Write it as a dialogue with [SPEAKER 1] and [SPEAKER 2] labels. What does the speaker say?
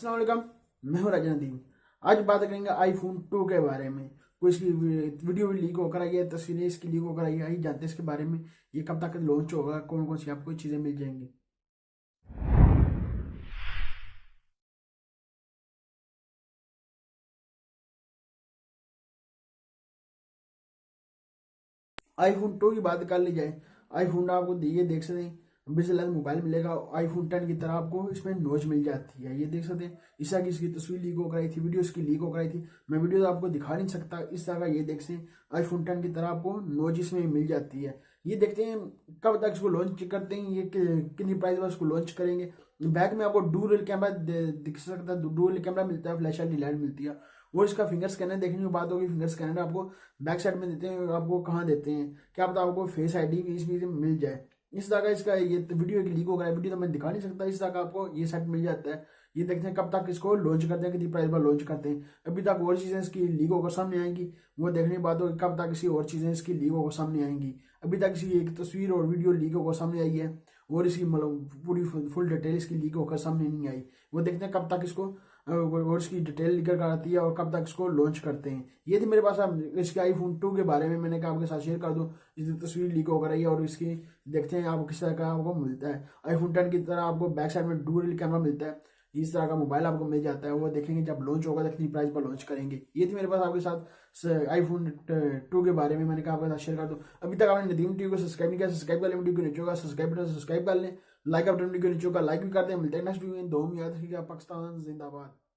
[SPEAKER 1] अस्सलाम वालेकुम। मैं हूं राजा नदीम। आज बात करेंगे आईफोन 2 के बारे में। कोई इसकी वीडियो भी लीक होकर आई है, तस्वीरें इसकी लीक होकर आई है। आई जानते हैं इसके बारे में, ये कब तक लॉन्च होगा, कौन कौन सी आपको चीज़ें मिल जाएंगी। आईफोन 2 की बात कर ली जाए, आईफोन आपको ये देख सकते हैं बिजनेस मोबाइल मिलेगा। आईफोन 10 की तरह आपको इसमें नोच मिल जाती है, ये देख सकते हैं। इस तरह की इसकी तस्वीर लीक होकर आई थी, वीडियो इसकी लीक होकर आई थी। मैं वीडियो आपको दिखा नहीं सकता। इस तरह का ये देख सकते हैं, आईफोन 10 की तरह आपको नोच इसमें मिल जाती है। ये देखते हैं कब तक इसको लॉन्च करते हैं, ये कितनी प्राइस में इसको लॉन्च करेंगे। बैक में आपको डुअल कैमरा दिख सकता है, डुअल कैमरा मिलता है, फ्लैश लाइट लाइट मिलती है। वो इसका फिंगर स्कैनर देखने की बात होगी, फिंगर स्कैनर आपको बैक साइड में देते हैं। आपको कहाँ देते हैं, क्या पता आपको फेस आईडी भी इसमें मिल जाए। इस तरह का इसका ये वीडियो लीक हो गया है, वीडियो तो मैं दिखा नहीं सकता। इस तरह का आपको ये सेट मिल जाता है। ये देखते हैं कब तक इसको लॉन्च करते हैं, कितनी प्राइस पर लॉन्च करते हैं। अभी तक और चीज़ें इसकी लीक होकर सामने आएंगी, वो देखने की बात होगी कब तक इसकी और चीज़ें इसकी लीक होकर सामने आएंगी। अभी तक इसकी एक तस्वीर और वीडियो लीक होकर सामने आई है, और इसकी मतलब पूरी फुल डिटेल इसकी लीक होकर सामने नहीं आई। वो देखते हैं कब तक इसको और इसकी डिटेल निकल कर आती है और कब तक इसको लॉन्च करते हैं। ये थी मेरे पास अब इसके आईफोन 2 के बारे में, मैंने कहा आपके साथ शेयर कर दूं। इसकी तस्वीर लीक होकर आई है और इसकी देखते हैं आपको किस तरह का आपको मिलता है। आईफोन 10 की तरह आपको बैक साइड में डुअल कैमरा मिलता है। इस तरह का मोबाइल आपको मिल जाता है, वो देखेंगे जब लॉन्च होगा तो कितनी प्राइस पर लॉन्च करेंगे। ये थी मेरे पास आपके साथ आईफोन 2 के बारे में, मैंने कहा आपके साथ शेयर कर दूं। अभी तक आपने नदीम टीवी को सब्सक्राइब नहीं किया, सब्सक्राइब कर लें। वीडियो को नीचे होगा सब्सक्राइब बटन सब्सक्राइब कर लें। लाइक बटन वीडियो को नीचे होगा लाइक भी कर दें। मिलते हैं नेक्स्ट वीडियो में। दो में याद रखिएगा। पाकिस्तान जिंदाबाद।